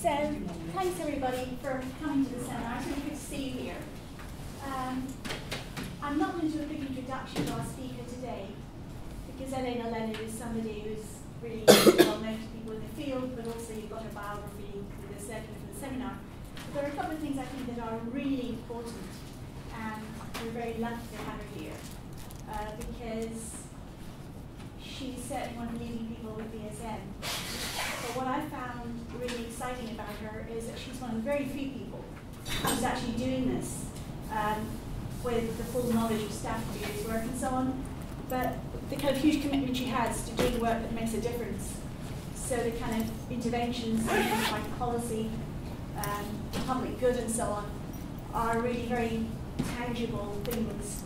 So, thanks everybody for coming to the seminar. It's really good to see you here. I'm not going to do a big introduction to our speaker today, because Allenna Leonard is somebody who's really well known to people in the field, but also you've got her biography with a circular for the seminar. But there are a couple of things I think that are really important, and we're very lucky to have her here, because she's certainly one of the leading people with BSN. But what I found really exciting about her is that she's one of the very few people who's actually doing this with the full knowledge of staff abuse work and so on. But the kind of huge commitment she has to doing work that makes a difference. So the kind of interventions in things like policy, public good and so on, are really very tangible things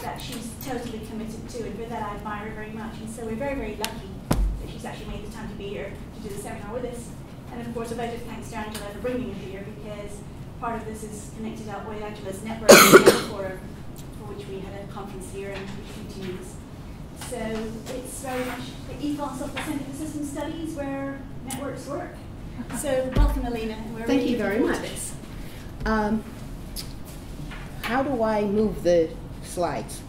that she's totally committed to, and for that I admire her very much. And so we're very, very lucky that she's actually made the time to be here to do the seminar with us. And of course, a vote of thanks to Angela for bringing her here, because part of this is connected up with Angela's network forum, for which we had a conference here and which continues. So it's very much the ethos of the Centre for Systems Studies where networks work. So welcome, Allenna. Thank you very much. How do I move the slides?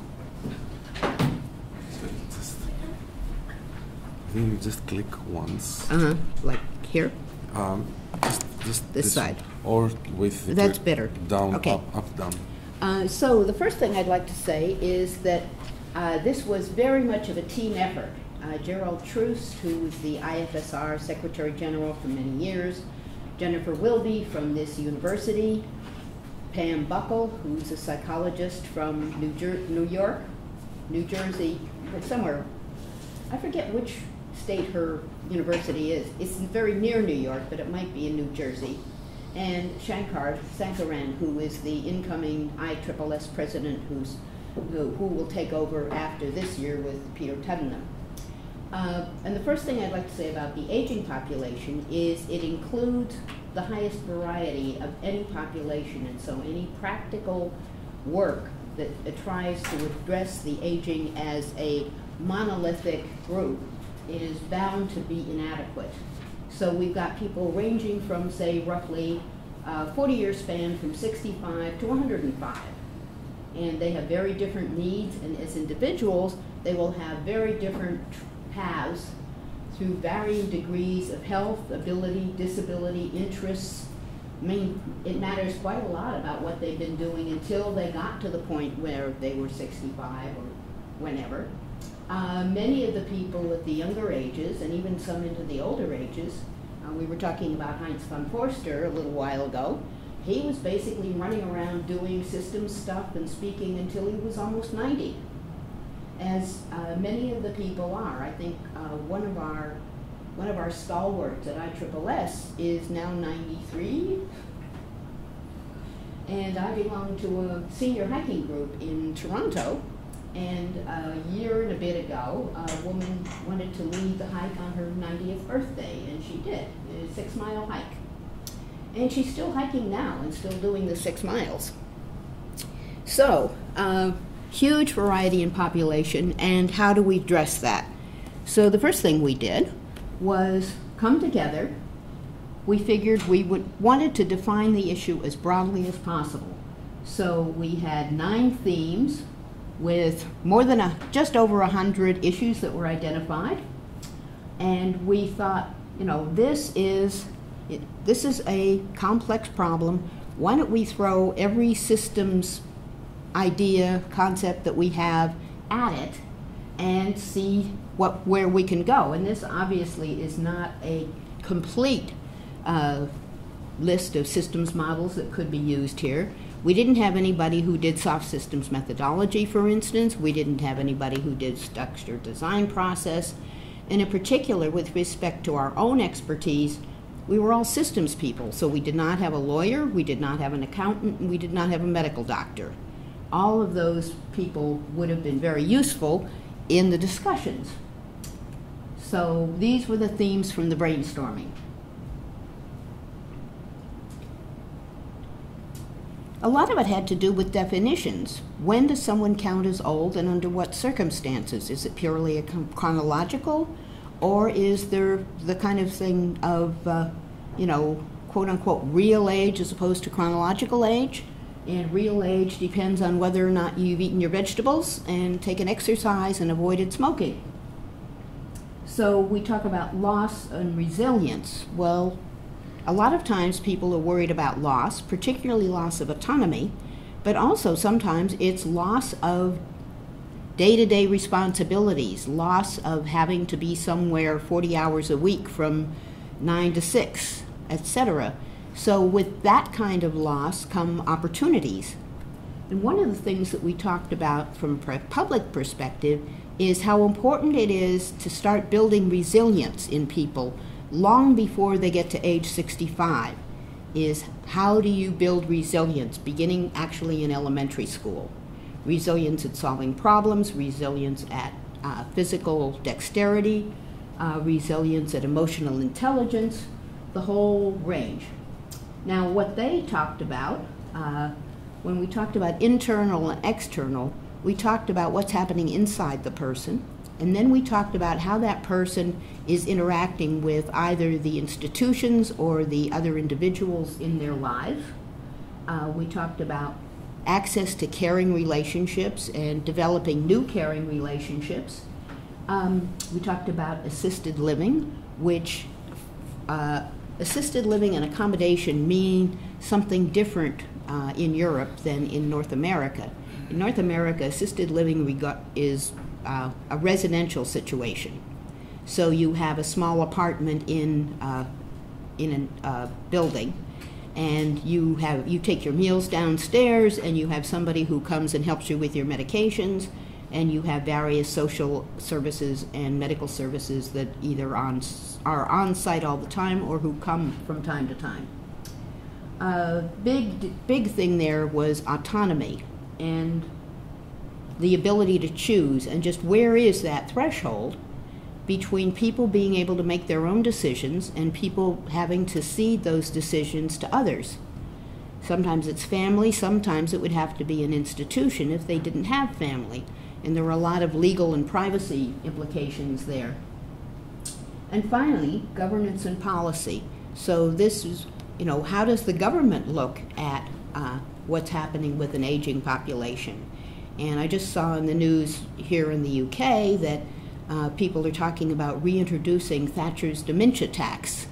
I think you just click once. Like here? Just this side. Or with the that's better. Down, okay. up, down. So the first thing I'd like to say is that this was very much of a team effort. Gerald Truce, who was the IFSR Secretary General for many years, Jennifer Wilby from this university, Pam Buckle, who's a psychologist from New Jersey, somewhere. I forget which state her university is. It's very near New York, but it might be in New Jersey. And Shankar Sankaran, who is the incoming ISSS president, who will take over after this year with Peter Tuddenham. And the first thing I'd like to say about the aging population is it includes the highest variety of any population, and so any practical work that tries to address the aging as a monolithic group is bound to be inadequate. So we've got people ranging from, say, roughly 40-year span from 65 to 105. And they have very different needs, and as individuals, they will have very different paths through varying degrees of health, ability, disability, interests. I mean, it matters quite a lot about what they've been doing until they got to the point where they were 65 or whenever. Many of the people at the younger ages, and even some into the older ages, we were talking about Heinz von Forster a little while ago. He was basically running around doing systems stuff and speaking until he was almost 90. As many of the people are. I think one of our stalwarts at ISSS is now 93, and I belong to a senior hiking group in Toronto. And a year and a bit ago, a woman wanted to lead the hike on her 90th birthday, and she did. A 6-mile hike, and she's still hiking now and still doing the 6 miles. So. Huge variety in population, and how do we address that? So the first thing we did was come together. We figured we wanted to define the issue as broadly as possible. So we had 9 themes with more than just over 100 issues that were identified, and we thought, you know, this is a complex problem. Why don't we throw every systems idea, concept that we have at it and see where we can go. And this obviously is not a complete list of systems models that could be used here. We didn't have anybody who did soft systems methodology, for instance. We didn't have anybody who did structured design process. And in particular, with respect to our own expertise, we were all systems people. So we did not have a lawyer, we did not have an accountant, and we did not have a medical doctor. All of those people would have been very useful in the discussions. So these were the themes from the brainstorming. A lot of it had to do with definitions. When does someone count as old, and under what circumstances? Is it purely a chronological, or is there the kind of thing of, quote-unquote real age as opposed to chronological age. And real age depends on whether or not you've eaten your vegetables and taken exercise and avoided smoking. So we talk about loss and resilience. Well, a lot of times people are worried about loss, particularly loss of autonomy, but also sometimes it's loss of day-to-day responsibilities, loss of having to be somewhere 40 hours a week from 9 to 6, etc. So with that kind of loss come opportunities. And one of the things that we talked about from a public perspective is how important it is to start building resilience in people long before they get to age 65, is how do you build resilience, beginning actually in elementary school. Resilience at solving problems, resilience at physical dexterity, resilience at emotional intelligence, the whole range. Now what they talked about, when we talked about internal and external, we talked about what's happening inside the person, and then we talked about how that person is interacting with either the institutions or the other individuals in their lives. We talked about access to caring relationships and developing new caring relationships. We talked about assisted living, which assisted living and accommodation mean something different in Europe than in North America. In North America, assisted living is a residential situation. So you have a small apartment in a building, and you take your meals downstairs, and you have somebody who comes and helps you with your medications, and you have various social services and medical services that either are on site all the time or who come from time to time. Big thing there was autonomy and the ability to choose, and just where is that threshold between people being able to make their own decisions and people having to cede those decisions to others. Sometimes it's family, sometimes it would have to be an institution if they didn't have family, and there were a lot of legal and privacy implications there. And finally, governance and policy. So this is, how does the government look at what's happening with an aging population? And I just saw in the news here in the UK that people are talking about reintroducing Thatcher's dementia tax,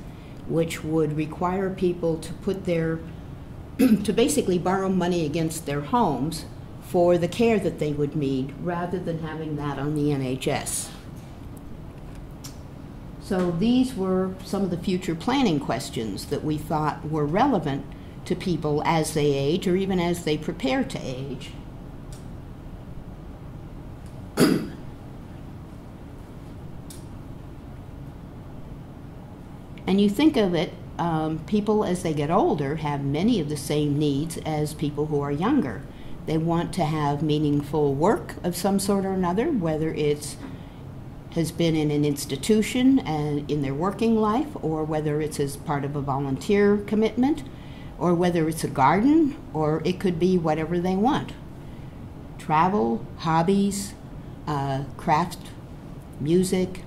which would require people to put to basically borrow money against their homes for the care that they would need, rather than having that on the NHS. So these were some of the future planning questions that we thought were relevant to people as they age, or even as they prepare to age. And you think of it, people as they get older have many of the same needs as people who are younger. They want to have meaningful work of some sort or another, whether it's has been in an institution and in their working life, or whether it's as part of a volunteer commitment, or whether it's a garden, or it could be whatever they want. Travel, hobbies, craft, music,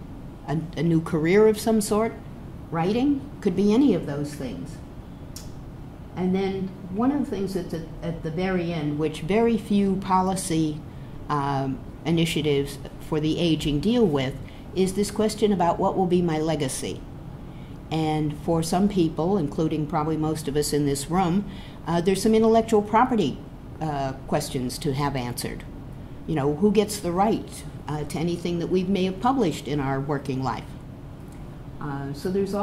a new career of some sort, writing, could be any of those things. And then one of the things that's at the very end, which very few policy initiatives for the aging deal with, is this question about what will be my legacy. And for some people, including probably most of us in this room, there's some intellectual property questions to have answered. Who gets the right to anything that we may have published in our working life? So there's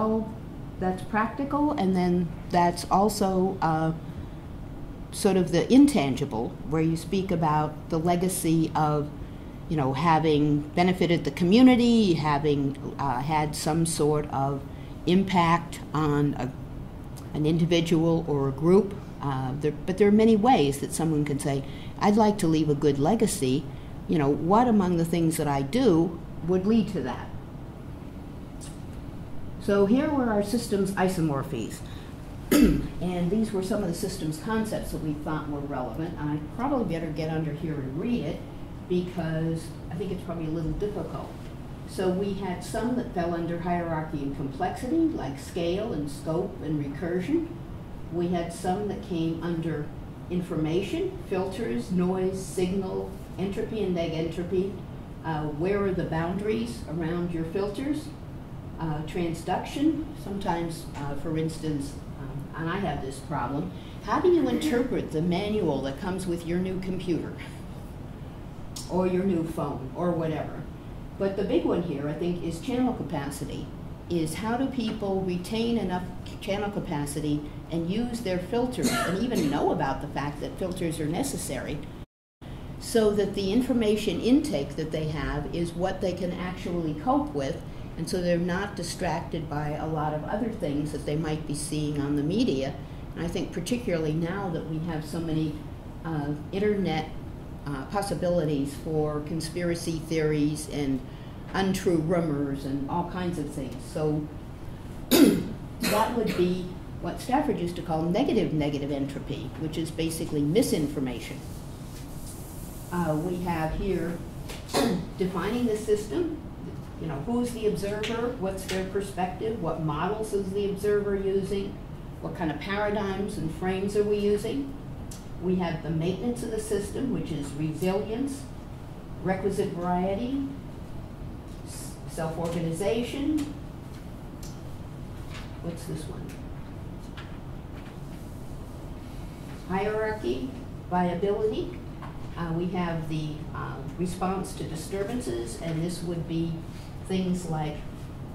that's practical, and then that's also sort of the intangible, where you speak about the legacy of, having benefited the community, having had some sort of impact on an individual or a group. But there are many ways that someone can say, I'd like to leave a good legacy. What among the things that I do would lead to that? So here were our systems isomorphies. And these were some of the systems concepts that we thought were relevant. I probably better get under here and read it, because I think it's probably a little difficult. So we had some that fell under hierarchy and complexity, like scale and scope and recursion. We had some that came under information, filters, noise, signal, entropy and negentropy. Where are the boundaries around your filters? Transduction, sometimes, for instance, and I have this problem, how do you interpret the manual that comes with your new computer or your new phone or whatever? But the big one here, I think, is channel capacity, is how do people retain enough channel capacity and use their filters and even know about the fact that filters are necessary so that the information intake that they have is what they can actually cope with, and so they're not distracted by a lot of other things that they might be seeing on the media. And I think particularly now that we have so many internet possibilities for conspiracy theories and untrue rumors and all kinds of things. So that would be what Stafford used to call negative entropy, which is basically misinformation. We have here defining the system, you know, who's the observer, what's their perspective, what models is the observer using, what kind of paradigms and frames are we using. We have the maintenance of the system, which is resilience, requisite variety, self-organization. What's this one? Hierarchy, viability. We have the response to disturbances, and this would be things like,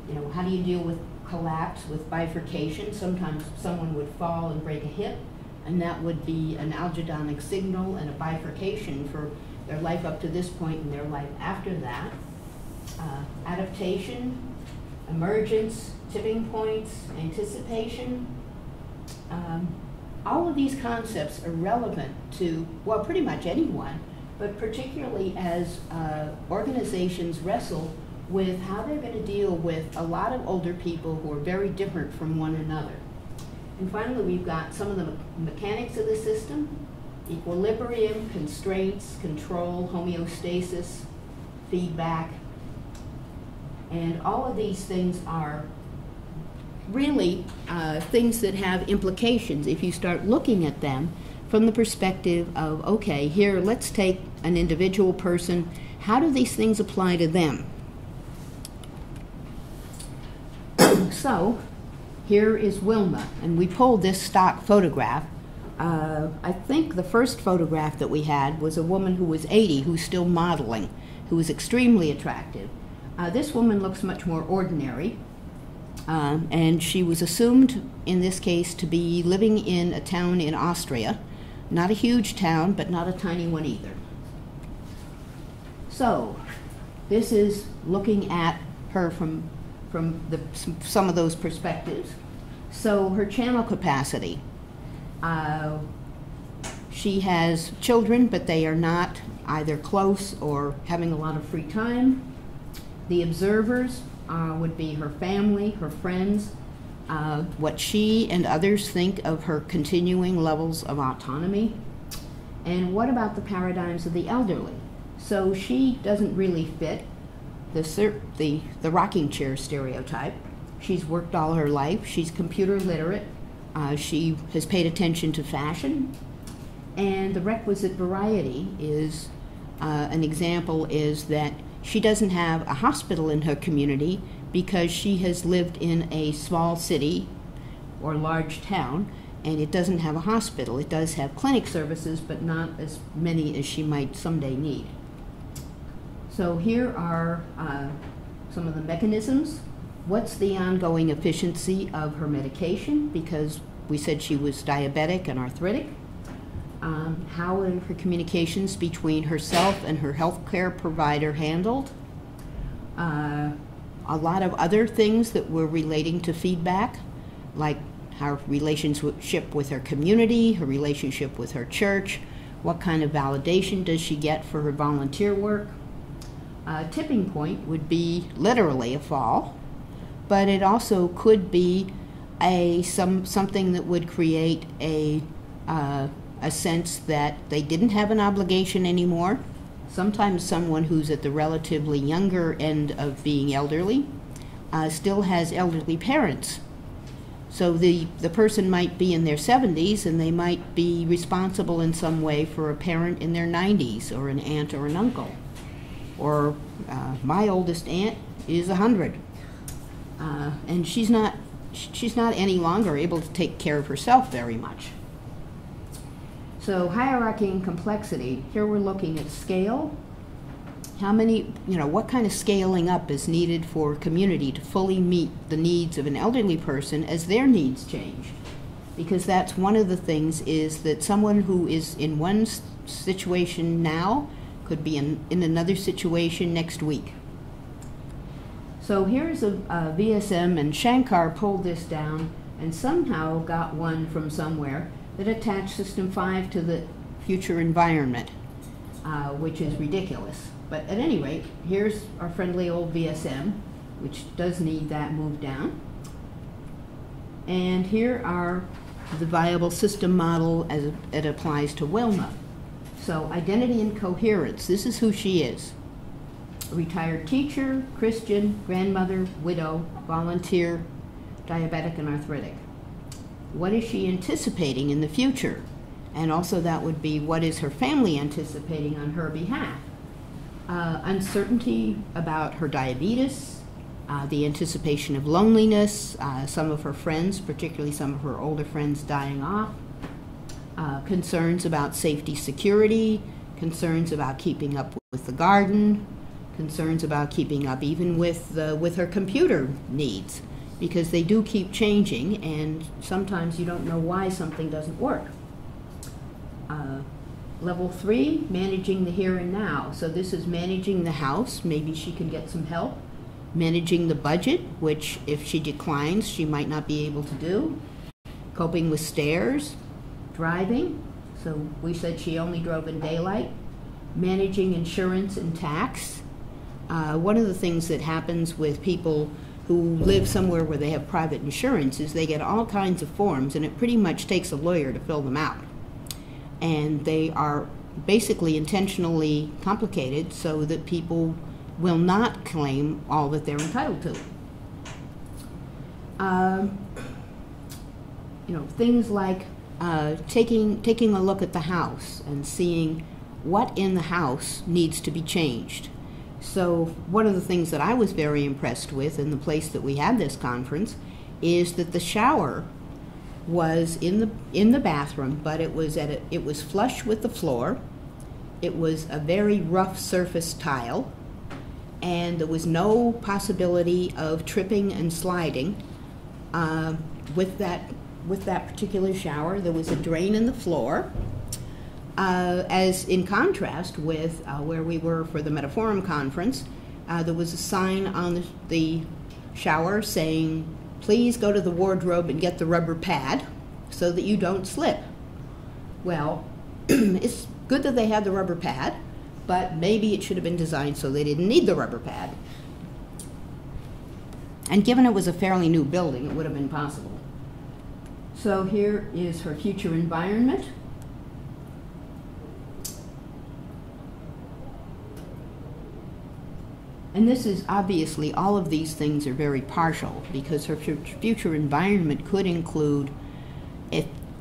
you know, how do you deal with collapse, with bifurcation? Sometimes someone would fall and break a hip, and that would be an algedonic signal and a bifurcation for their life up to this point and their life after that. Adaptation, emergence, tipping points, anticipation. All of these concepts are relevant to, well, pretty much anyone, but particularly as organizations wrestle with how they're going to deal with a lot of older people who are very different from one another. And finally, we've got some of the mechanics of the system: equilibrium, constraints, control, homeostasis, feedback. And all of these things are really things that have implications if you start looking at them from the perspective of, okay, here, let's take an individual person. How do these things apply to them? So here is Wilma, and we pulled this stock photograph. I think the first photograph that we had was a woman who was 80, who's still modeling, who was extremely attractive. This woman looks much more ordinary. And she was assumed, in this case, to be living in a town in Austria. Not a huge town, but not a tiny one either. So, this is looking at her from some of those perspectives. So, her channel capacity. She has children, but they are not either close or having a lot of free time. The observers would be her family, her friends, what she and others think of her continuing levels of autonomy. And what about the paradigms of the elderly? So she doesn't really fit the rocking chair stereotype. She's worked all her life. She's computer literate. She has paid attention to fashion. And the requisite variety is, an example is that she doesn't have a hospital in her community because she has lived in a small city or large town, and it doesn't have a hospital. It does have clinic services, but not as many as she might someday need. So here are some of the mechanisms. What's the ongoing efficiency of her medication? Because we said she was diabetic and arthritic. How are her communications between herself and her healthcare provider handled? A lot of other things that were relating to feedback, like her relationship with her community, her relationship with her church, what kind of validation does she get for her volunteer work. A tipping point would be literally a fall, but it also could be something that would create a sense that they didn't have an obligation anymore, Sometimes someone who's at the relatively younger end of being elderly still has elderly parents. So the person might be in their 70s and they might be responsible in some way for a parent in their 90s or an aunt or an uncle. Or my oldest aunt is 100. And she's not any longer able to take care of herself very much. So hierarchy and complexity, here we're looking at scale. How many, what kind of scaling up is needed for a community to fully meet the needs of an elderly person as their needs change? Because that's one of the things, is that someone who is in one situation now could be in another situation next week. So here's a VSM, and Shankar pulled this down and somehow got one from somewhere that attached System 5 to the future environment, which is ridiculous. But at any rate, here's our friendly old VSM, which does need that moved down. And here are the viable system model as it applies to Wilma. So identity and coherence, this is who she is. A retired teacher, Christian, grandmother, widow, volunteer, diabetic and arthritic. What is she anticipating in the future? And also that would be, what is her family anticipating on her behalf? Uncertainty about her diabetes, the anticipation of loneliness, some of her friends, particularly some of her older friends, dying off, concerns about safety, security, concerns about keeping up with the garden, concerns about keeping up even with her computer needs, because they do keep changing and sometimes you don't know why something doesn't work. Level 3, managing the here and now. So this is managing the house. Maybe she can get some help. Managing the budget, which if she declines, she might not be able to do. Coping with stairs. Driving. So we said she only drove in daylight. Managing insurance and tax. One of the things that happens with people who live somewhere where they have private insurance is they get all kinds of forms, and it pretty much takes a lawyer to fill them out. And they are basically intentionally complicated so that people will not claim all that they're entitled to. Things like taking a look at the house and seeing what in the house needs to be changed. So one of the things that I was very impressed with in the place that we had this conference is that the shower was in the bathroom, but it was flush with the floor. It was a very rough surface tile, and there was no possibility of tripping and sliding with that particular shower. There was a drain in the floor, as in contrast with where we were for the Metaforum conference. There was a sign on the shower saying, "Please go to the wardrobe and get the rubber pad so that you don't slip." Well, it's good that they had the rubber pad, but maybe it should have been designed so they didn't need the rubber pad. And given it was a fairly new building, it would have been possible. So here is her future environment. And this is obviously, all of these things are very partial, because her future environment could include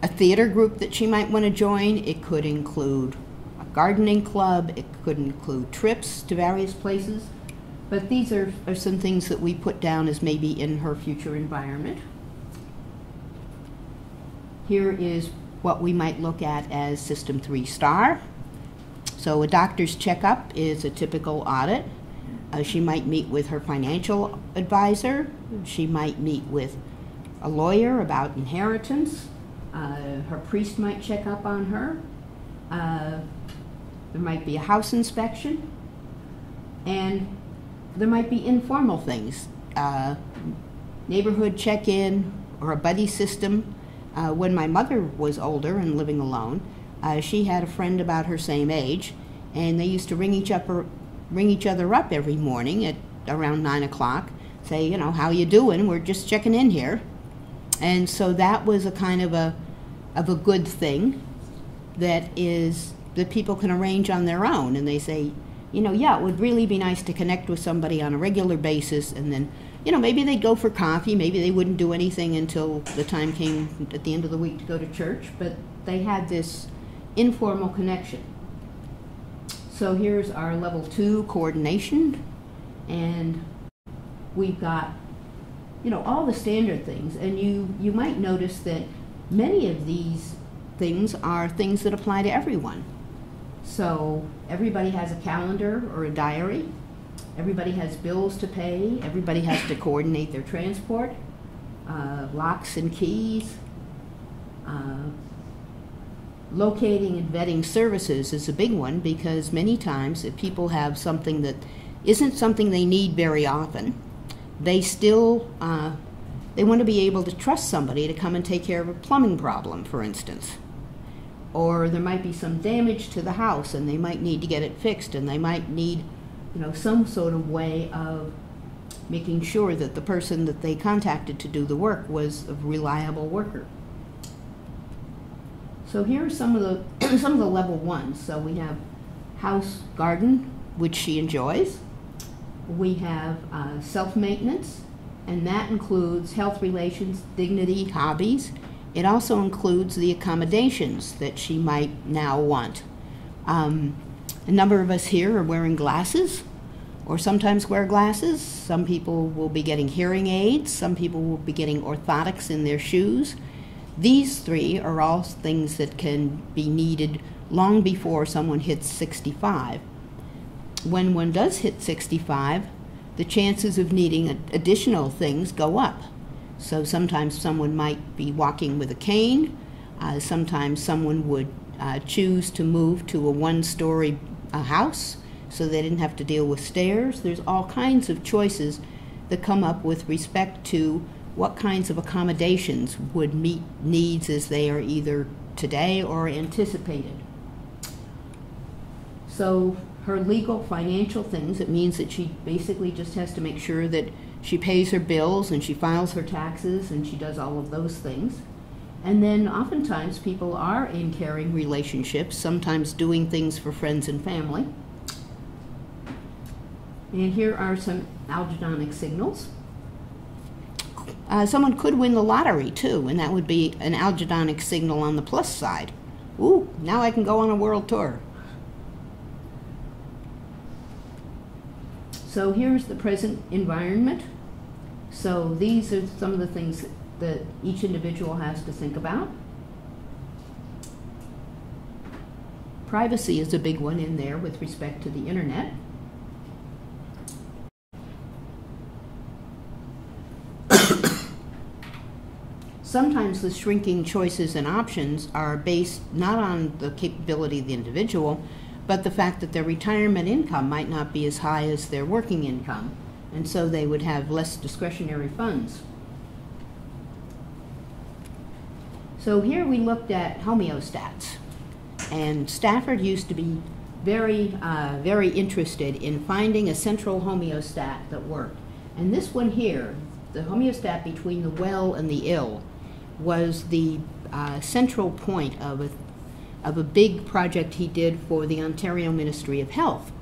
a theater group that she might want to join. It could include a gardening club. It could include trips to various places. But these are some things that we put down as maybe in her future environment. Here is what we might look at as System 3 star. So a doctor's checkup is a typical audit. She might meet with her financial advisor. She might meet with a lawyer about inheritance. Her priest might check up on her. There might be a house inspection. And there might be informal things. Neighborhood check-in or a buddy system. When my mother was older and living alone, she had a friend about her same age, and they used to ring each other up every morning at around 9 o'clock, say, how you doing? We're just checking in here. And so that was a kind of a good thing that is that people can arrange on their own. And they say, you know, yeah, it would really be nice to connect with somebody on a regular basis, and then, you know, maybe they'd go for coffee, maybe they wouldn't do anything until the time came at the end of the week to go to church, but they had this informal connection. So here's our level 2 coordination, and we've got, you know, all the standard things, and you might notice that many of these things are things that apply to everyone. So everybody has a calendar or a diary, everybody has bills to pay, everybody has to coordinate their transport, locks and keys. Locating and vetting services is a big one, because many times if people have something that isn't something they need very often, they still they want to be able to trust somebody to come and take care of a plumbing problem, for instance. Or there might be some damage to the house and they might need to get it fixed, and they might need, you know, some sort of way of making sure that the person that they contacted to do the work was a reliable worker. So here are some of the level 1s. So we have house, garden, which she enjoys. We have self-maintenance, and that includes health relations, dignity, hobbies. It also includes the accommodations that she might now want. A number of us here are wearing glasses, or sometimes wear glasses. Some people will be getting hearing aids. Some people will be getting orthotics in their shoes. These 3 are all things that can be needed long before someone hits 65. When one does hit 65, the chances of needing additional things go up. So sometimes someone might be walking with a cane. Sometimes someone would choose to move to a 1-story house so they didn't have to deal with stairs. There's all kinds of choices that come up with respect to what kinds of accommodations would meet needs as they are either today or anticipated. So her legal, financial things, it means that she basically just has to make sure that she pays her bills and she files her taxes and she does all of those things. And then oftentimes people are in caring relationships, sometimes doing things for friends and family. And here are some algedonic signals. Someone could win the lottery too, and that would be an algedonic signal on the plus side. Ooh, now I can go on a world tour. So here's the present environment. So these are some of the things that each individual has to think about. Privacy is a big one in there with respect to the internet. Sometimes the shrinking choices and options are based not on the capability of the individual, but the fact that their retirement income might not be as high as their working income, and so they would have less discretionary funds. So here we looked at homeostats, and Stafford used to be very interested in finding a central homeostat that worked. And this one here, the homeostat between the well and the ill, was the central point of a big project he did for the Ontario Ministry of Health.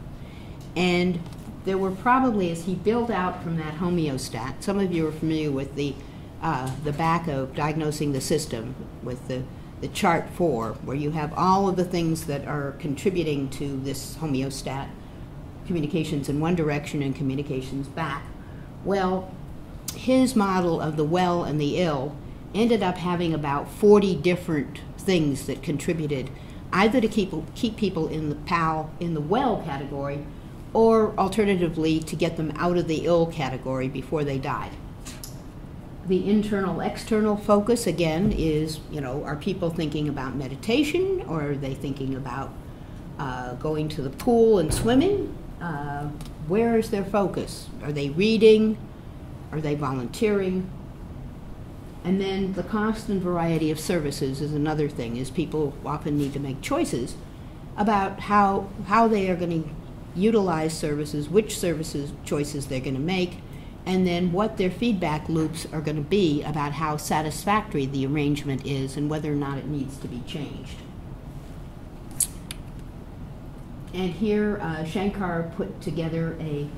And there were probably, as he built out from that homeostat, some of you are familiar with the back of diagnosing the system with the chart 4, where you have all of the things that are contributing to this homeostat, communications in one direction and communications back. Well, his model of the well and the ill ended up having about 40 different things that contributed either to keep people in the well category, or alternatively to get them out of the ill category before they died. The internal-external focus, again, is, you know, are people thinking about meditation, or are they thinking about going to the pool and swimming? Where is their focus? Are they reading? Are they volunteering? And then the cost and variety of services is another thing, is people often need to make choices about how they are going to utilize services, which services choices they're going to make, and then what their feedback loops are going to be about how satisfactory the arrangement is and whether or not it needs to be changed. And here Shankar put together a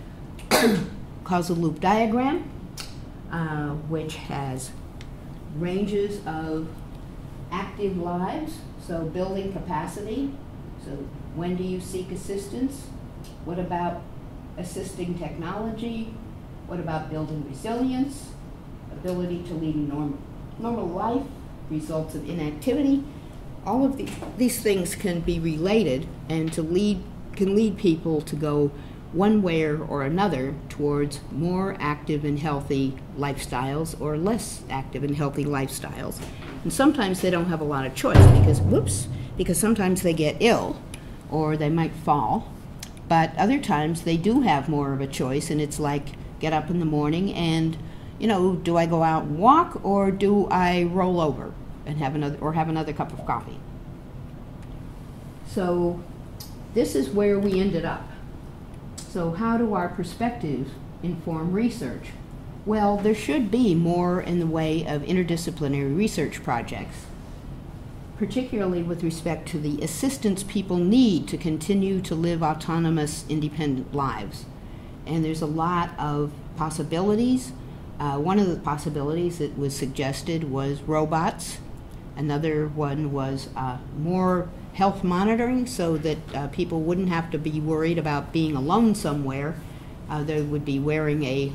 causal loop diagram, which has ranges of active lives, so building capacity. So when do you seek assistance? What about assisting technology? What about building resilience? Ability to lead a normal life, results of inactivity. All of these things can be related and can lead people to go one way or another towards more active and healthy lifestyles or less active and healthy lifestyles. And sometimes they don't have a lot of choice because sometimes they get ill or they might fall. But other times they do have more of a choice, and it's like get up in the morning and, you know, do I go out and walk or do I roll over and have another cup of coffee? So this is where we ended up. So how do our perspectives inform research? Well, there should be more in the way of interdisciplinary research projects, particularly with respect to the assistance people need to continue to live autonomous, independent lives. And there's a lot of possibilities. One of the possibilities that was suggested was robots. Another one was more health monitoring so that people wouldn't have to be worried about being alone somewhere. They would be wearing a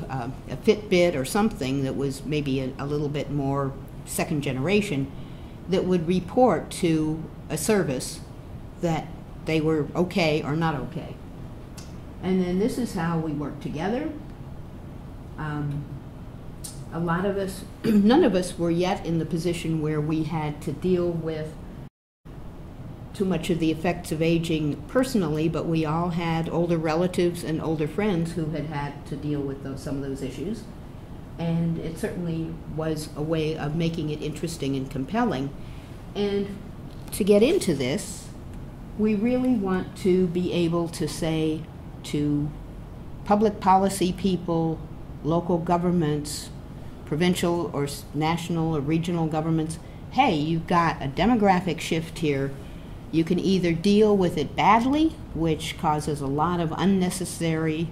Fitbit or something that was maybe a little bit more second generation that would report to a service that they were okay or not okay. And then this is how we work together. A lot of us, none of us were yet in the position where we had to deal with too much of the effects of aging personally, but we all had older relatives and older friends who had to deal with some of those issues. And it certainly was a way of making it interesting and compelling. And to get into this, we really want to be able to say to public policy people, local governments, provincial or national or regional governments, hey, you've got a demographic shift here. You can either deal with it badly, which causes a lot of unnecessary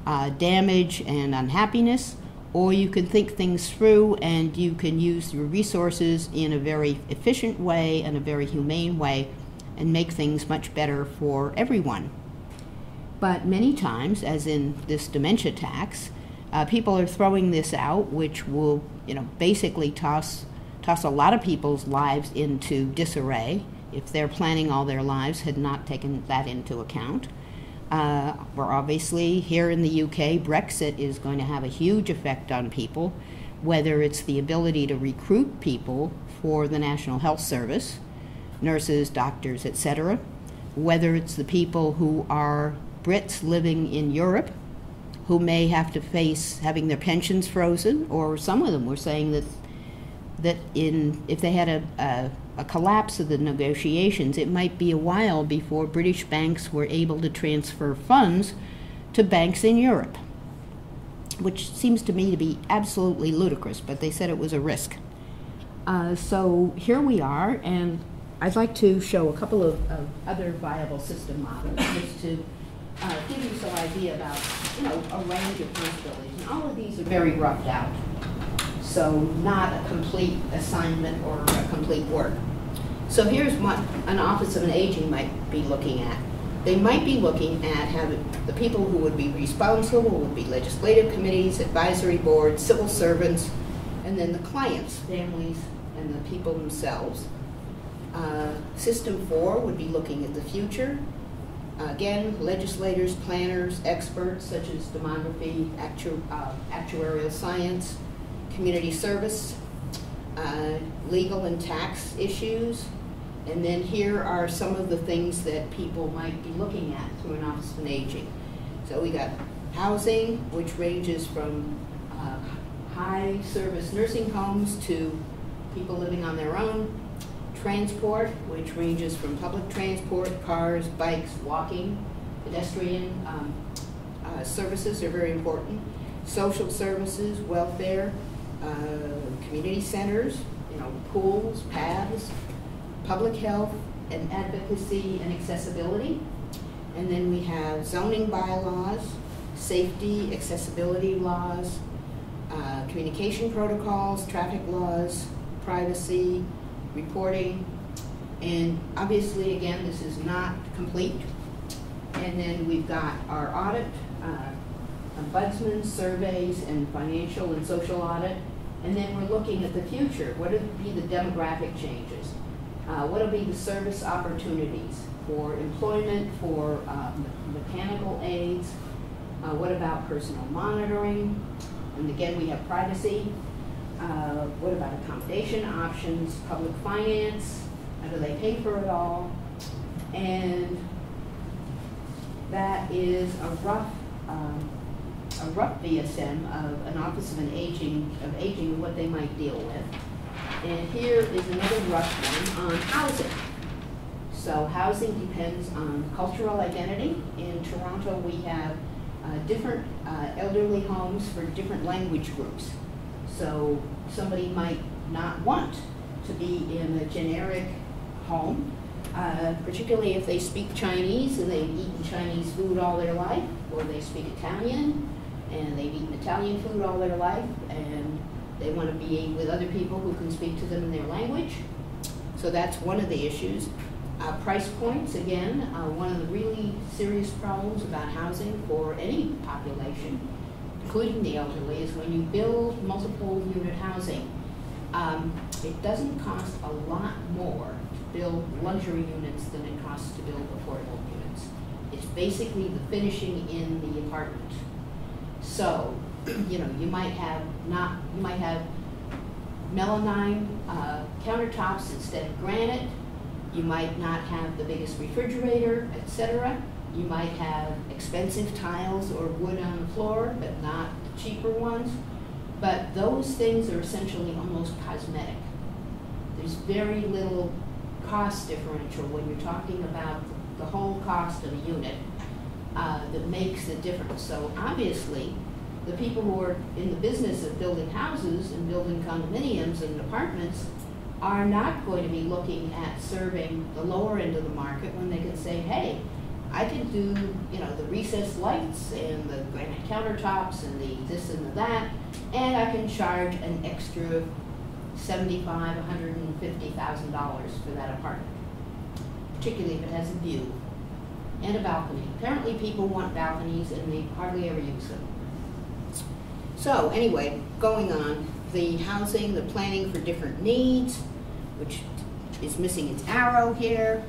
damage and unhappiness, or you can think things through and you can use your resources in a very efficient way and a very humane way and make things much better for everyone. But many times, as in this dementia tax, people are throwing this out, which will, basically toss a lot of people's lives into disarray if they're planning all their lives had not taken that into account. We're obviously here in the UK, Brexit is going to have a huge effect on people, whether it's the ability to recruit people for the National Health Service, nurses, doctors, etc., whether it's the people who are Brits living in Europe who may have to face having their pensions frozen, or some of them were saying that if they had a collapse of the negotiations, it might be a while before British banks were able to transfer funds to banks in Europe, which seems to me to be absolutely ludicrous, but they said it was a risk. So here we are, and I'd like to show a couple of other viable system models just to give you some idea about, a range of possibilities. And all of these are very roughed out, so not a complete assignment or a complete work. So here's what an Office of an Aging might be looking at. They might be looking at having the people who would be responsible would be legislative committees, advisory boards, civil servants, and then the clients, families, and the people themselves. System 4 would be looking at the future. Again, legislators, planners, experts such as demography, actuarial science, community service, legal and tax issues. And then here are some of the things that people might be looking at through an Office of Aging. So we got housing, which ranges from high service nursing homes to people living on their own. Transport, which ranges from public transport, cars, bikes, walking, pedestrian services are very important. Social services, welfare, community centers, pools, paths, public health, and advocacy and accessibility. And then we have zoning bylaws, safety, accessibility laws, communication protocols, traffic laws, privacy, reporting, and obviously, again, this is not complete. And then we've got our audit, ombudsman, surveys, and financial and social audit. And then we're looking at the future. What will be the demographic changes? What will be the service opportunities for employment, for mechanical aids? What about personal monitoring? And again, we have privacy. What about accommodation options, public finance? How do they pay for it all? And that is a rough VSM of an Office of Aging and what they might deal with. And here is another rough one on housing. So housing depends on cultural identity. In Toronto, we have different elderly homes for different language groups. So somebody might not want to be in a generic home, particularly if they speak Chinese and they've eaten Chinese food all their life, or they speak Italian and they've eaten Italian food all their life, and they want to be with other people who can speak to them in their language. So that's one of the issues. Price points, again, one of the really serious problems about housing for any population, including the elderly, is when you build multiple unit housing, it doesn't cost a lot more to build luxury units than it costs to build affordable units. It's basically the finishing in the apartment. So, you know, you might have melamine countertops instead of granite. You might not have the biggest refrigerator, etc. You might have expensive tiles or wood on the floor, but not the cheaper ones. But those things are essentially almost cosmetic. There's very little cost differential when you're talking about the whole cost of a unit that makes a difference. So obviously, the people who are in the business of building houses and building condominiums and apartments are not going to be looking at serving the lower end of the market when they can say, hey, I can do, you know, the recessed lights and the granite countertops and the this and the that, and I can charge an extra $75,000, $150,000 for that apartment, particularly if it has a view and a balcony. Apparently people want balconies and they hardly ever use them. So anyway, going on, the housing, the planning for different needs, which is missing its arrow here,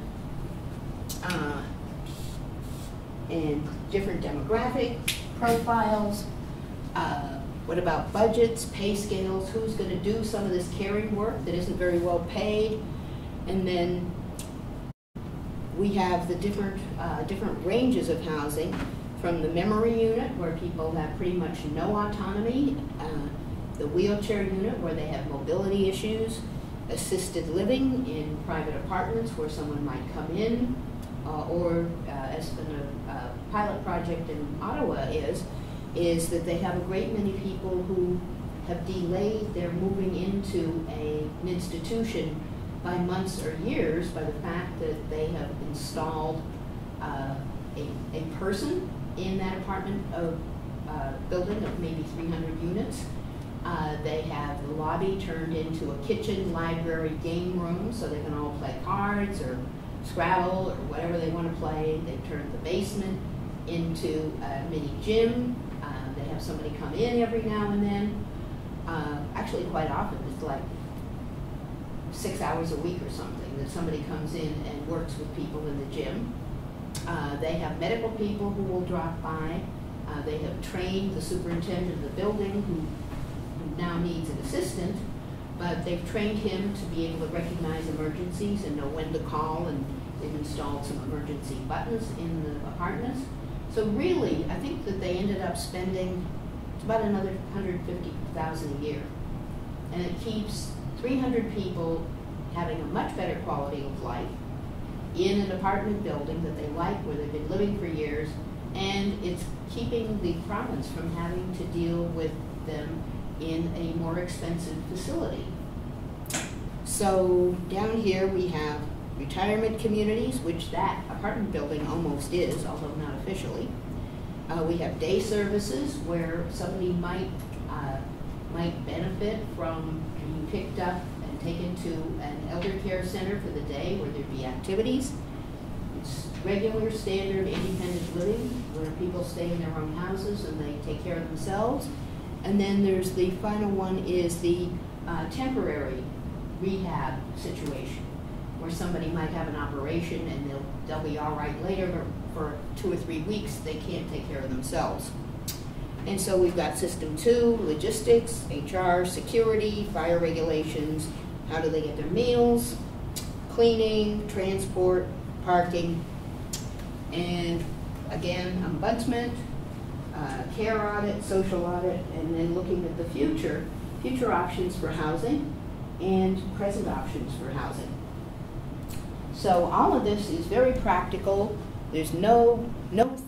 and different demographic profiles. What about budgets, pay scales? Who's going to do some of this caring work that isn't very well paid? And then we have the different ranges of housing, from the memory unit, where people have pretty much no autonomy, the wheelchair unit, where they have mobility issues, assisted living in private apartments where someone might come in, or as a pilot project in Ottawa is that they have a great many people who have delayed their moving into an institution by months or years by the fact that they have installed a person in that apartment building of maybe 300 units. They have the lobby turned into a kitchen, library, game room, so they can all play cards or Scrabble or whatever they want to play. They've turned the basement into a mini gym. They have somebody come in every now and then. Actually, quite often, it's like 6 hours a week or something that somebody comes in and works with people in the gym. They have medical people who will drop by. They have trained the superintendent of the building who now needs an assistant, but they've trained him to be able to recognize emergencies and know when to call, and they've installed some emergency buttons in the apartments. So really, I think that they ended up spending about another $150,000 a year. And it keeps 300 people having a much better quality of life in an apartment building that they like, where they've been living for years, and it's keeping the province from having to deal with them in a more expensive facility. So down here we have retirement communities, which that apartment building almost is, although not officially. We have day services where somebody might benefit from being picked up and taken to an elder care center for the day where there'd be activities. It's regular, standard, independent living where people stay in their own houses and they take care of themselves. And then there's the final one is the temporary rehab situation where somebody might have an operation and they'll be all right later, but for 2 or 3 weeks they can't take care of themselves. And so we've got System 2, logistics, HR, security, fire regulations, how do they get their meals, cleaning, transport, parking, and again, ombudsman, care audit, social audit, and then looking at the future options for housing and present options for housing. So all of this is very practical. There's no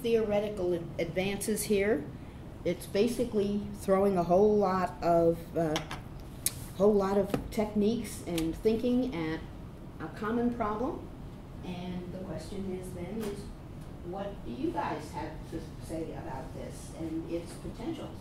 theoretical advances here. It's basically throwing a whole lot of techniques and thinking at a common problem. And the question is then what do you guys have to say about this and its potentials?